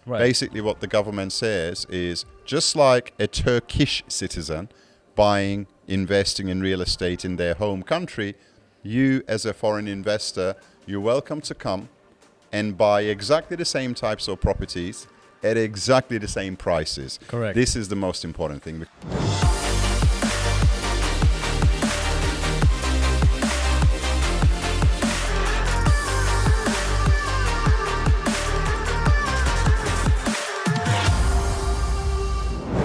Right. Basically, what the government says is just like a Turkish citizen buying, investing in real estate in their home country, you as a foreign investor, you're welcome to come and buy exactly the same types of properties at exactly the same prices. Correct. This is the most important thing.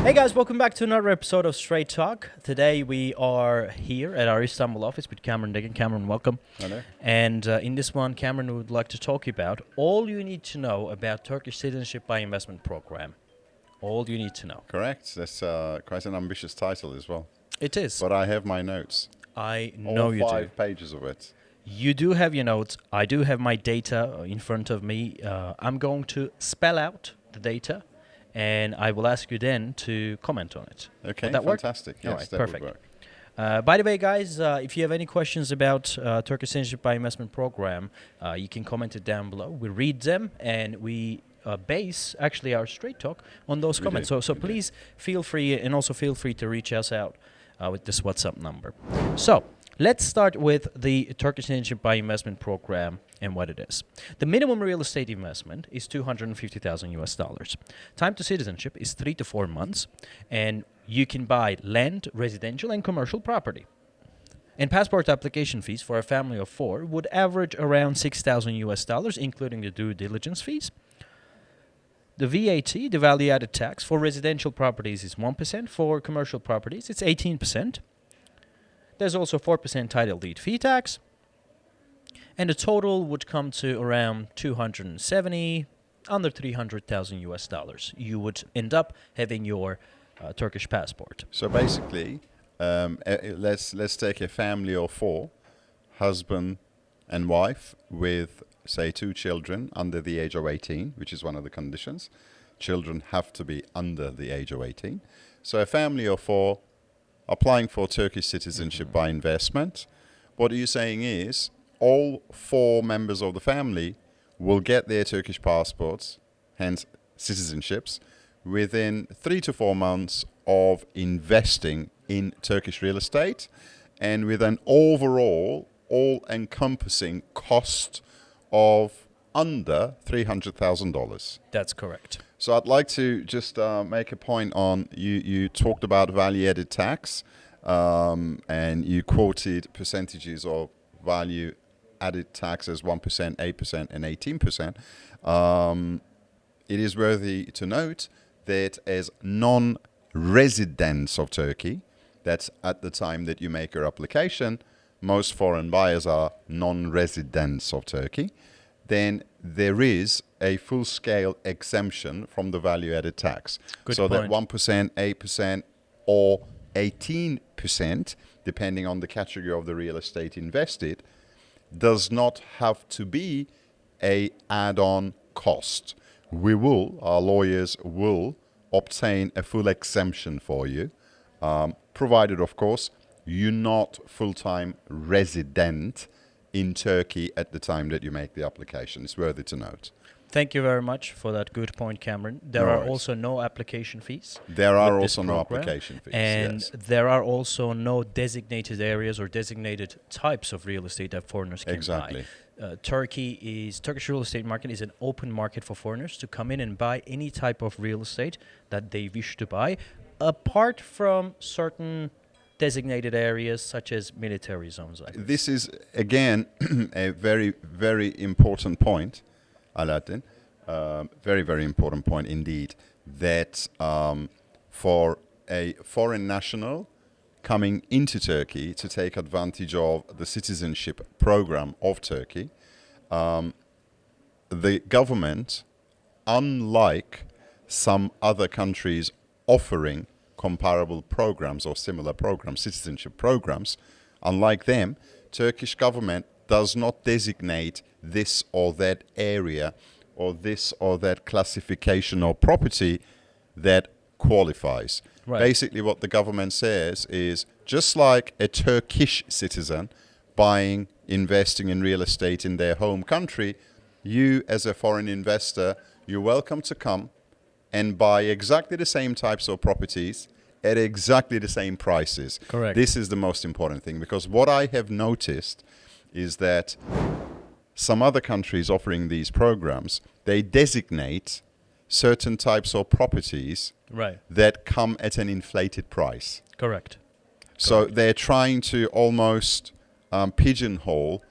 Hey guys, welcome back to another episode of Straight Talk. Today we are here at our Istanbul office with Cameron Deggin. Cameron, welcome. Hello. And in this one, Cameron would like to talk about all you need to know about Turkish Citizenship by Investment Program. All you need to know. Correct. That's quite an ambitious title as well. It is. But I have my notes. I know All you do. 5 pages of it. You do have your notes. I do have my data in front of me. I'm going to spell out the data, and I will ask you then to comment on it. Okay, Would that work? fantastic. Yes, All right, that perfect. would work. By the way, guys, if you have any questions about Turkish Citizenship by Investment Program, you can comment it down below. We read them, and we base actually our straight talk on those comments. So please feel free, and also feel free to reach us out with this WhatsApp number. So let's start with the Turkish Citizenship by Investment Program and what it is. The minimum real estate investment is $250,000. Time to citizenship is 3 to 4 months, and you can buy land, residential, and commercial property. And passport application fees for a family of 4 would average around $6,000, including the due diligence fees. The VAT, the value-added tax, for residential properties is 1%. For commercial properties, it's 18%. There's also 4% title deed fee tax. And the total would come to around 270, under $300,000. You would end up having your Turkish passport. So basically, let's take a family of 4, husband and wife with, say, 2 children under the age of 18, which is one of the conditions. Children have to be under the age of 18. So a family of 4 applying for Turkish citizenship by investment. What you're saying is all 4 members of the family will get their Turkish passports, hence citizenships, within 3 to 4 months of investing in Turkish real estate, and with an overall all-encompassing cost of under $300,000. That's correct. So I'd like to just make a point on, you talked about value-added tax, and you quoted percentages of value-added tax as 1%, 8%, and 18%. It is worthy to note that as non-residents of Turkey, that's at the time that you make your application, most foreign buyers are non-residents of Turkey, then there is a full-scale exemption from the value-added tax. Good so point. that 1%, 8%, or 18%, depending on the category of the real estate invested, does not have to be a add-on cost. Our lawyers will obtain a full exemption for you, provided, of course, you're not full-time resident in Turkey at the time that you make the application. It's worthy to note. Thank you very much for that good point, Cameron. There No are worries. also no application fees. There are with this also no program, application fees. And yes. there are also no designated areas or designated types of real estate that foreigners can Exactly. buy. Turkish real estate market is an open market for foreigners to come in and buy any type of real estate that they wish to buy, apart from certain designated areas such as military zones. This is, again, a very, very important point, Alaattin. Very, very important point indeed, that for a foreign national coming into Turkey to take advantage of the citizenship program of Turkey, the government, unlike some other countries offering comparable programs or similar programs, citizenship programs, unlike them, Turkish government does not designate this or that area or this or that classification or property that qualifies. Right. Basically, what the government says is just like a Turkish citizen buying, investing in real estate in their home country, you as a foreign investor, you're welcome to come and buy exactly the same types of properties at exactly the same prices. Correct. This is the most important thing, because what I have noticed is that some other countries offering these programs, they designate certain types of properties Right. that come at an inflated price. Correct. So they're trying to almost pigeonhole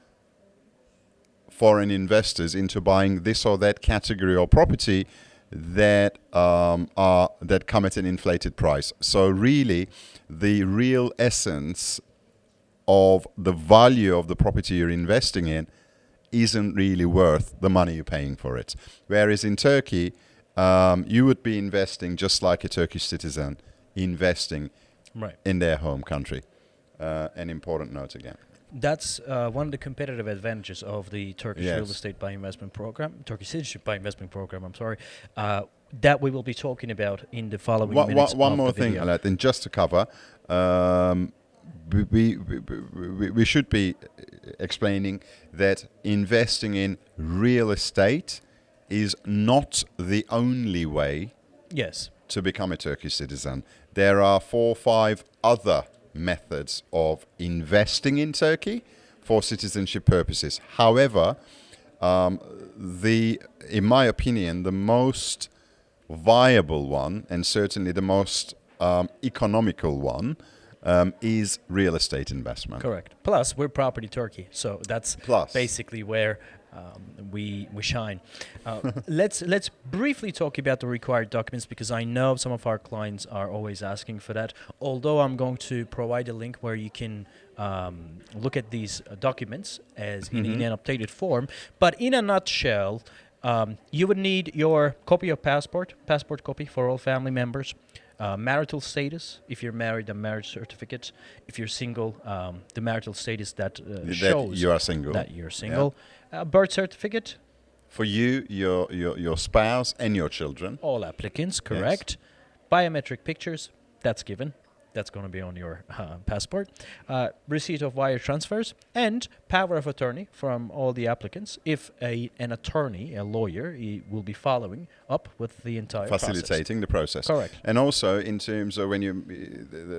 foreign investors into buying this or that category of property that that come at an inflated price. So really, the real essence of the value of the property you're investing in isn't really worth the money you're paying for it. Whereas in Turkey, you would be investing just like a Turkish citizen investing Right. in their home country. An important note again. That's one of the competitive advantages of the Turkish Yes. real estate by investment program, Turkish Citizenship by investment program. I'm sorry, that we will be talking about in the following minutes. One of more the thing, video. Alaattin, just to cover. We should be explaining that investing in real estate is not the only way Yes. to become a Turkish citizen. There are 4 or 5 other methods of investing in Turkey for citizenship purposes. However, in my opinion, the most viable one, and certainly the most economical one, is real estate investment. Correct. Plus, we're property Turkey, so that's Plus. basically where we shine. Let's briefly talk about the required documents, because I know some of our clients are always asking for that. Although I'm going to provide a link where you can look at these documents as in an updated form. But in a nutshell, you would need your copy of passport copy for all family members. Marital status, if you're married, a marriage certificate. If you're single, the marital status that shows you are single. that you're single. Birth certificate, For you, your spouse, and your children. all applicants, correct. Biometric pictures, that's given. That's going to be on your passport. Receipt of wire transfers and power of attorney from all the applicants. If an attorney, a lawyer, he will be following up with the entire Facilitating the process. Correct. And also, in terms of when you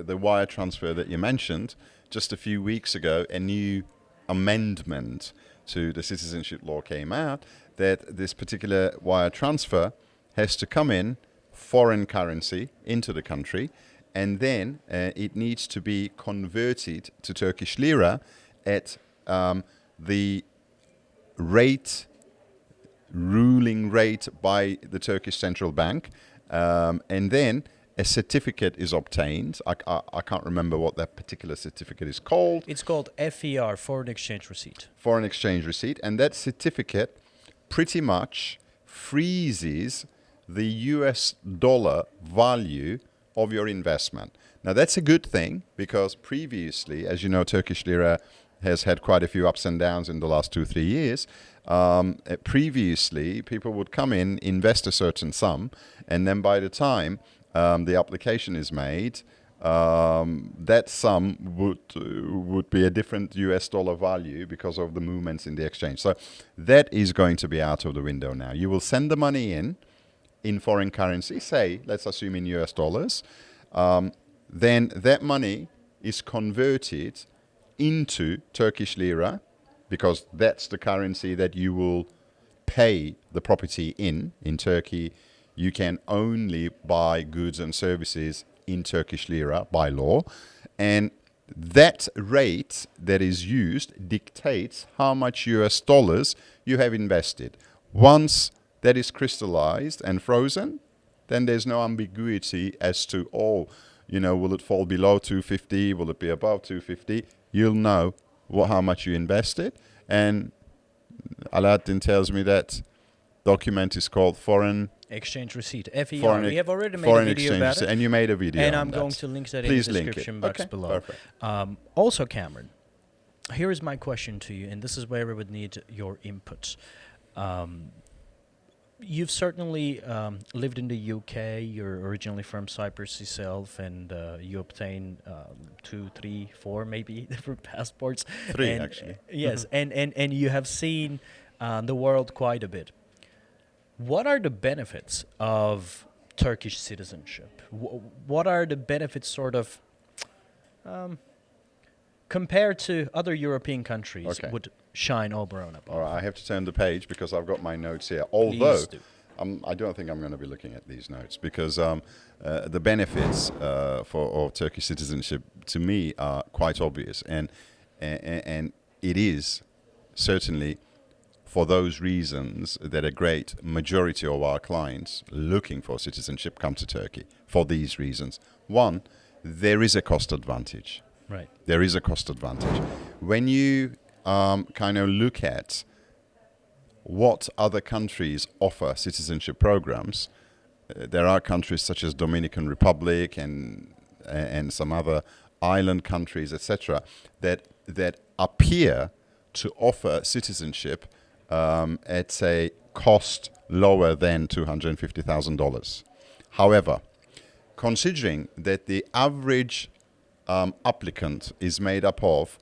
the wire transfer that you mentioned, just a few weeks ago, a new amendment to the citizenship law came out that this particular wire transfer has to come in foreign currency into the country, and then it needs to be converted to Turkish lira at the ruling rate by the Turkish Central Bank, and then a certificate is obtained. I can't remember what that particular certificate is called. It's called FER, Foreign Exchange Receipt. Foreign exchange receipt, and that certificate pretty much freezes the US dollar value of your investment. Now that's a good thing, because previously, as you know, Turkish lira has had quite a few ups and downs in the last 2-3 years. Previously, people would come in, invest a certain sum, and then by the time the application is made, that sum would be a different US dollar value because of the movements in the exchange. So that is going to be out of the window now. You will send the money in foreign currency, say, let's assume in US dollars, then that money is converted into Turkish lira, because that's the currency that you will pay the property in. In Turkey, you can only buy goods and services in Turkish lira by law. And that rate that is used dictates how much US dollars you have invested. Once that is crystallized and frozen, then there's no ambiguity as to, will it fall below 250? Will it be above 250? You'll know how much you invested. And Alaattin tells me that document is called Foreign Exchange Receipt, FER. We have already made a Foreign video exchange about receipt, it. and you made a video And on I'm that. going to link that Please in the link it. description box Okay, below. perfect. Also, Cameron, here is my question to you, and this is where we would need your input. You've certainly lived in the UK. You're originally from Cyprus yourself, and you obtained 2, 3, 4 maybe different passports. 3 and, actually. Yes, and you have seen the world quite a bit. What are the benefits of Turkish citizenship? What are the benefits, sort of, compared to other European countries, Okay. would shine over and above? All right, I have to turn the page because I've got my notes here. Although Please do. I don't think I'm going to be looking at these notes because the benefits of Turkish citizenship to me are quite obvious, and it is certainly for those reasons that a great majority of our clients looking for citizenship come to Turkey for these reasons. One, there is a cost advantage. Right. There is a cost advantage. When you kind of look at what other countries offer citizenship programs, there are countries such as Dominican Republic and some other island countries, etc., that appear to offer citizenship at a cost lower than $250,000. However, considering that the average applicant is made up of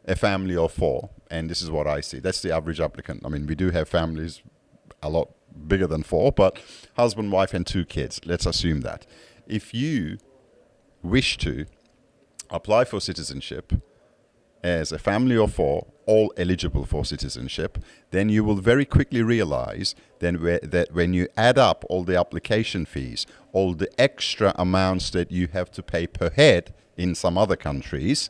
a family of 4, and this is what I see. That's the average applicant. I mean, we do have families a lot bigger than 4, but husband, wife, and 2 kids. Let's assume that. If you wish to apply for citizenship as a family of 4, all eligible for citizenship, then you will very quickly realize that when you add up all the application fees, all the extra amounts that you have to pay per head in some other countries,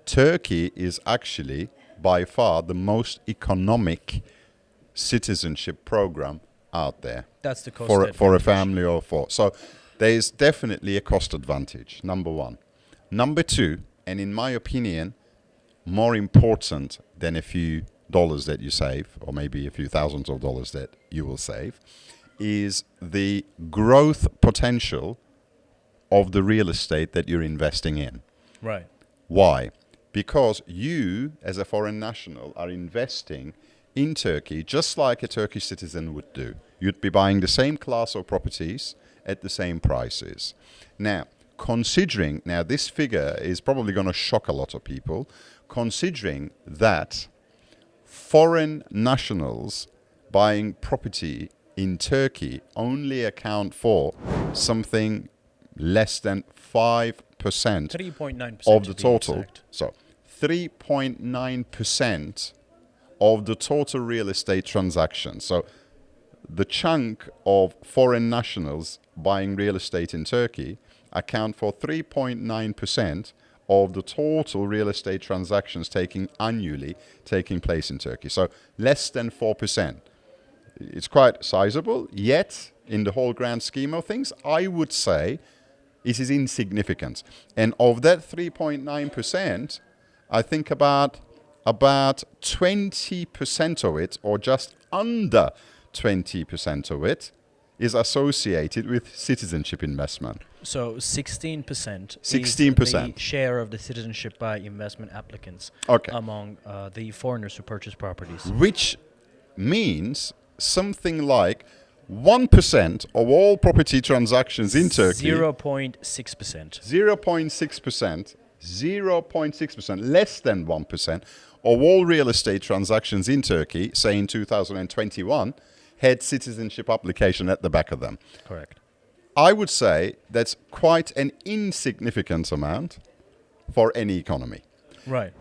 Turkey is actually by far the most economic citizenship program out there. That's the cost for a advantage. family of 4. So there is definitely a cost advantage, number one. Number two, and in my opinion, more important than a few dollars that you save, or maybe a few thousands of dollars that you will save, is the growth potential of the real estate that you're investing in. Right. Why? Because you, as a foreign national, are investing in Turkey just like a Turkish citizen would do. You'd be buying the same class of properties at the same prices. Now, considering, this figure is probably going to shock a lot of people, considering that foreign nationals buying property in Turkey only account for something less than 5% 3.9% of to the be total. exact. So 3.9% of the total real estate transactions. So the chunk of foreign nationals buying real estate in Turkey account for 3.9% of the total real estate transactions annually taking place in Turkey. So less than 4%. It's quite sizable, yet in the whole grand scheme of things, I would say it is insignificant. And of that 3.9%, I think about 20% of it, or just under 20% of it, is associated with citizenship investment. So 16%. 16%. Is the share of the citizenship by investment applicants among the foreigners who purchase properties. Which means something like 1% of all property transactions in Turkey. 0.6%. 0.6%, less than 1% of all real estate transactions in Turkey, say in 2021, had citizenship application at the back of them. Correct. I would say that's quite an insignificant amount for any economy. Right.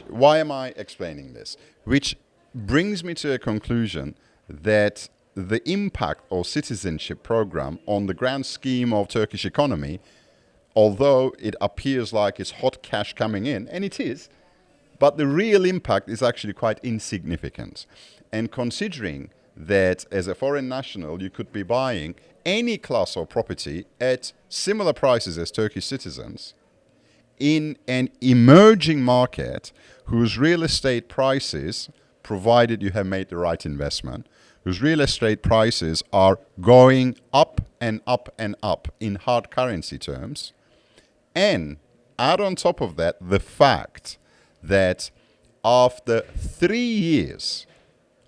Why am I explaining this? Which brings me to a conclusion that the impact of citizenship program on the grand scheme of Turkish economy, although it appears like it's hot cash coming in, and it is, but the real impact is actually quite insignificant. And considering that as a foreign national, you could be buying any class of property at similar prices as Turkish citizens in an emerging market whose real estate prices, provided you have made the right investment, whose real estate prices are going up and up and up in hard currency terms, and add on top of that the fact that after 3 years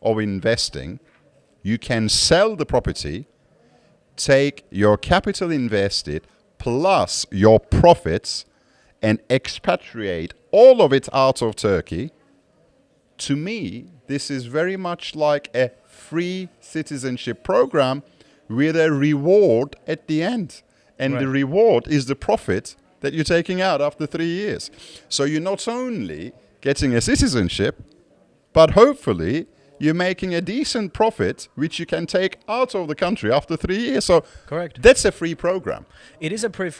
of investing, you can sell the property, take your capital invested plus your profits and expatriate all of it out of Turkey. To me, this is very much like a free citizenship program with a reward at the end. And the reward is the profit that you're taking out after 3 years. So you're not only getting a citizenship, but hopefully you're making a decent profit, which you can take out of the country after 3 years. So correct. That's a free program. It is a free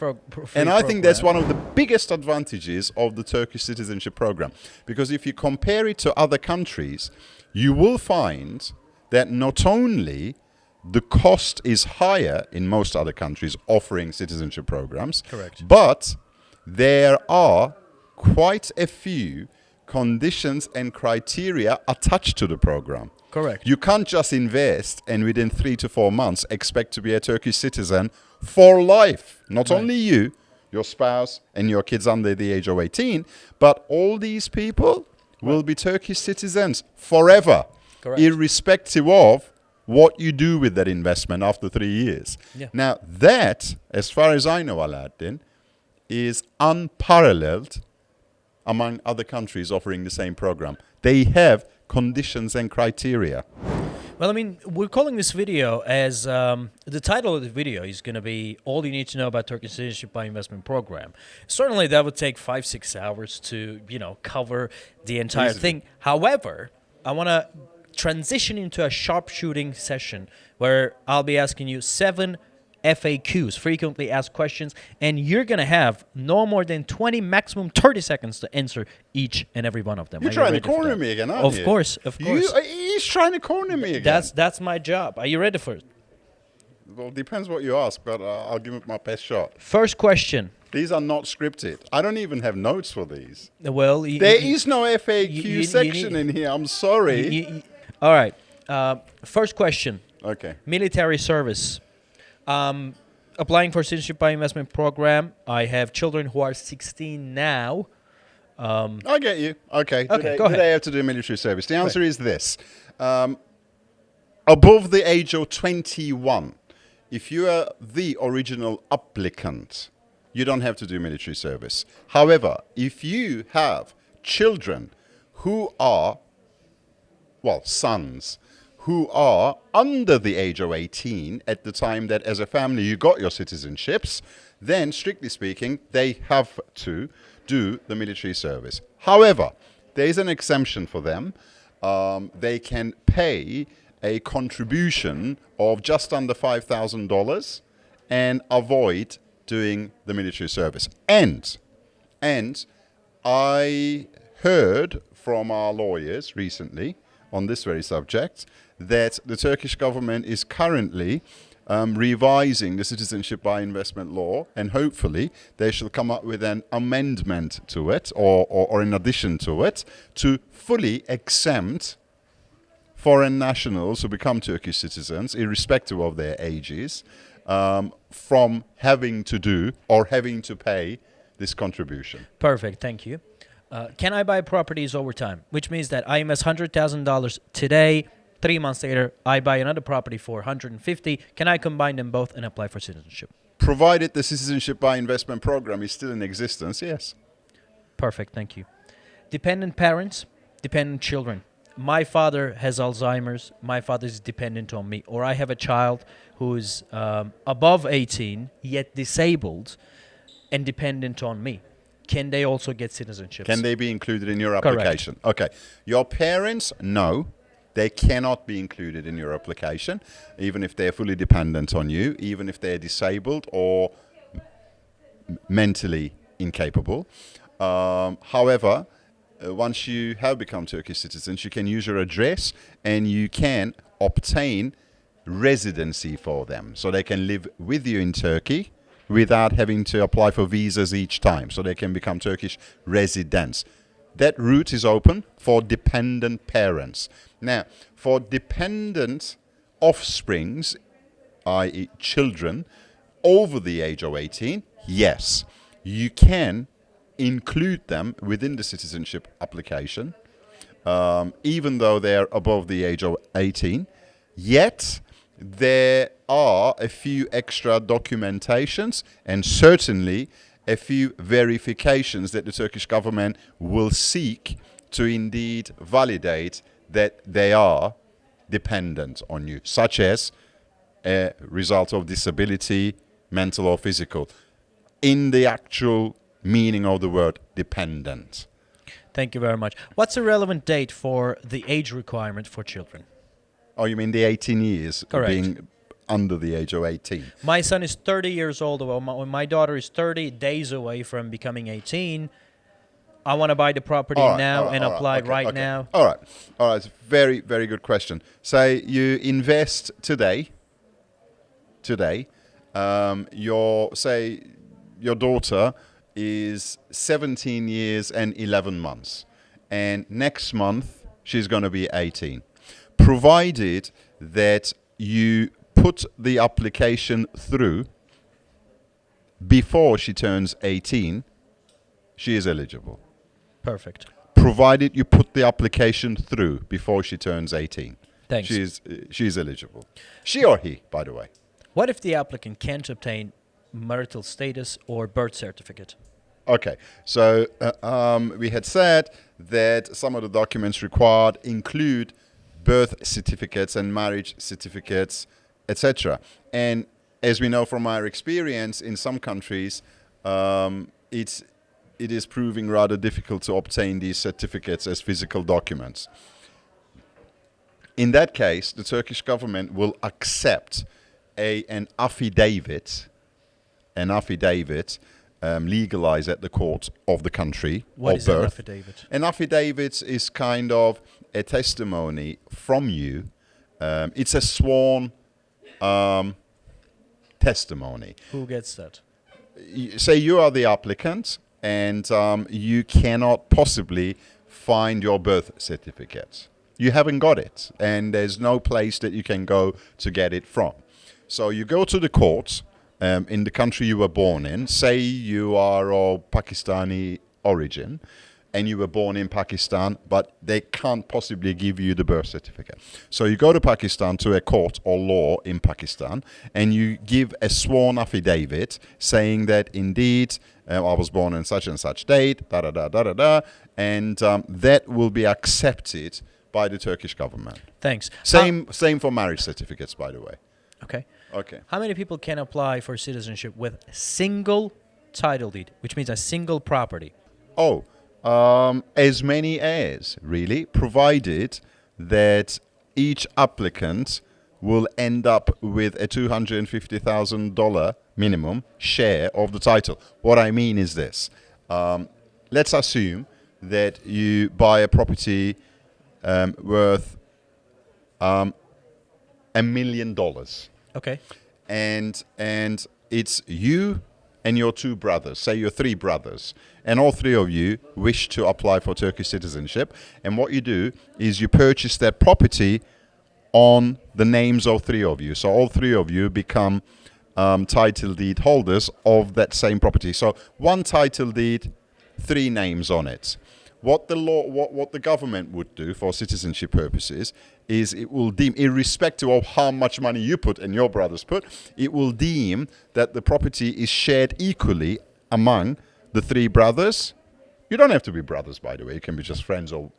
and I think that's one of the biggest advantages of the Turkish citizenship program. Because if you compare it to other countries, you will find that not only the cost is higher in most other countries offering citizenship programs, correct, but there are quite a few conditions and criteria attached to the program. Correct. You can't just invest and within 3 to 4 months expect to be a Turkish citizen for life. Not only you, your spouse and your kids under the age of 18, but all these people will be Turkish citizens forever, correct, irrespective of what you do with that investment after 3 years. Yeah. Now that, as far as I know, Alaattin, is unparalleled among other countries offering the same program. They have conditions and criteria. Well, I mean, we're calling this video as the title of the video is going to be All You Need to Know About Turkish Citizenship by Investment Program. Certainly that would take 5-6 hours to, cover the entire thing. However, I want to transition into a sharpshooting session where I'll be asking you 7 FAQs, frequently asked questions, and you're going to have no more than 20, maximum 30 seconds to answer each and every one of them. You're trying to corner me again, aren't you? Of course. He's trying to corner me again. That's my job. Are you ready for it? Well, it depends what you ask, but I'll give it my best shot. First question. These are not scripted. I don't even have notes for these. Well, there is no FAQ section in here. I'm sorry. All right. First question. Okay. Military service. Applying for citizenship by investment program. I have children who are 16 now. I get you. Okay. Go ahead. Do they have to do military service? The answer is this. Above the age of 21, if you are the original applicant, you don't have to do military service. However, if you have children who are, sons, who are under the age of 18 at the time that as a family you got your citizenships, then strictly speaking, they have to do the military service. However, there is an exemption for them. They can pay a contribution of just under $5,000 and avoid doing the military service. And I heard from our lawyers recently on this very subject that the Turkish government is currently revising the citizenship by investment law, and hopefully they shall come up with an amendment to it or in addition to it to fully exempt foreign nationals who become Turkish citizens, irrespective of their ages, from having to do or having to pay this contribution. Perfect, thank you. Can I buy properties over time? Which means that I invest $100,000 today, 3 months later, I buy another property for $150,000. Can I combine them both and apply for citizenship? Provided the citizenship by investment program is still in existence, yes. Perfect, thank you. Dependent parents, dependent children. My father has Alzheimer's. My father is dependent on me. Or I have a child who is above 18, yet disabled and dependent on me. Can they also get citizenship? Can they be included in your application? Correct. Okay. Your parents, no. They cannot be included in your application, even if they're fully dependent on you, even if they're disabled or mentally incapable. However, once you have become Turkish citizens, you can use your address and you can obtain residency for them. So they can live with you in Turkey without having to apply for visas each time. So they can become Turkish residents. That route is open for dependent parents. Now, for dependent offsprings, i.e. children over the age of 18, yes, you can include them within the citizenship application, even though they're above the age of 18. Yet, there are a few extra documentations and certainly a few verifications that the Turkish government will seek to indeed validate that they are dependent on you, such as a result of disability, mental or physical, in the actual meaning of the word dependent. Thank you very much. What's a relevant date for the age requirement for children? Oh, you mean the 18 years? Correct. Being under the age of 18. My son is 30 years old. Well, my daughter is 30 days away from becoming 18. I want to buy the property now and apply right now. All right. It's a very, very good question. Say you invest today. Your daughter is 17 years and 11 months. And next month, she's going to be 18. Provided that you put the application through before she turns 18, she is eligible. Perfect. Provided you put the application through before she turns 18. Thanks. She's eligible. She or he, by the way. What if the applicant can't obtain marital status or birth certificate? Okay, so we had said that some of the documents required include birth certificates and marriage certificates, etc. And as we know from our experience in some countries, it is proving rather difficult to obtain these certificates as physical documents. In that case, the Turkish government will accept an affidavit, legalized at the court of the country What of is an birth. affidavit? An affidavit is kind of a testimony from you. It's a sworn testimony. Who gets that? Say you are the applicant and you cannot possibly find your birth certificate. You haven't got it, and there's no place that you can go to get it from. So you go to the court in the country you were born in. Say you are of Pakistani origin and you were born in Pakistan, but they can't possibly give you the birth certificate. So you go to Pakistan, to a court or law in Pakistan, and you give a sworn affidavit saying that indeed I was born on such and such date, and that will be accepted by the Turkish government. Thanks. Same for marriage certificates, by the way. Okay. Okay. How many people can apply for citizenship with single title deed, which means a single property? Oh, as many as, really, provided that each applicant will end up with a $250,000 minimum share of the title. What I mean is this. Let's assume that you buy a property worth $1 million. Okay. And it's you and your two brothers, say you're three brothers, and all three of you wish to apply for Turkish citizenship. And what you do is you purchase that property on the names of three of you. So all three of you become title deed holders of that same property. So one title deed, three names on it. What the government would do for citizenship purposes is it will deem, irrespective of how much money you put and your brothers put, it will deem that the property is shared equally among the three brothers. You don't have to be brothers, by the way. You can be just friends or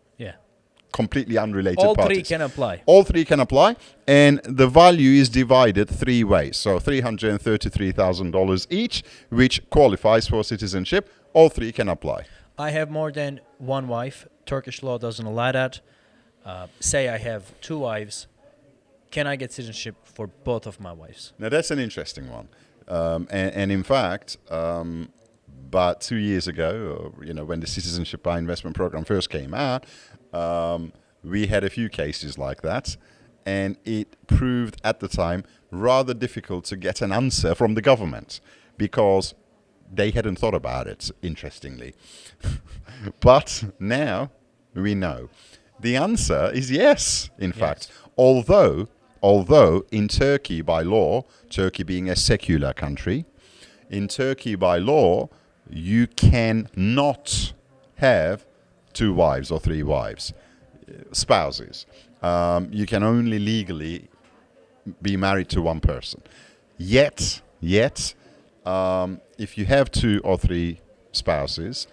completely unrelated All parties. three can apply. All three can apply, and the value is divided three ways. So $333,000 each, which qualifies for citizenship. All three can apply. I have more than one wife. Turkish law doesn't allow that. Say I have two wives. Can I get citizenship for both of my wives? Now, that's an interesting one. And in fact, about 2 years ago, when the Citizenship by Investment program first came out, we had a few cases like that. And it proved at the time rather difficult to get an answer from the government because they hadn't thought about it, interestingly. But now we know. The answer is yes, in fact. Although in Turkey by law, Turkey being a secular country, in Turkey by law, you cannot have two wives or three wives, spouses. You can only legally be married to one person. Yet, if you have two or three spouses,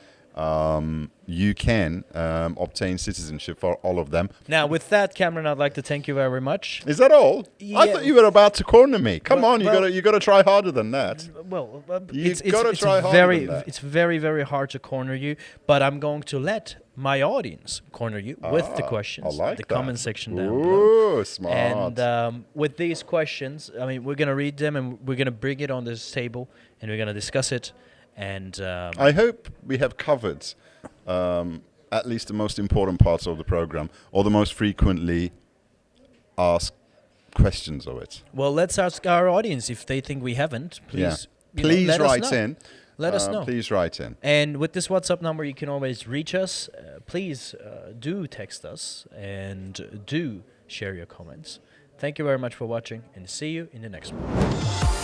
you can obtain citizenship for all of them. Now, with that, Cameron, I'd like to thank you very much. Is that all? Yeah. I thought you were about to corner me. Come Well- on, well- you gotta try harder than that. Well, You've gotta try harder very, than that. it's very, very hard to corner you. But I'm going to let my audience corner you with the questions, I like the that. comment section down below. Ooh, smart. And with these questions, I mean, we're gonna read them and we're gonna bring it on this table and we're gonna discuss it. And I hope we have covered at least the most important parts of the program, or the most frequently asked questions of it. well, let's ask our audience if they think we haven't. Please, Please let us write know. in. Let us know. Please write in. And with this WhatsApp number, you can always reach us. Please do text us and do share your comments. Thank you very much for watching, and see you in the next one.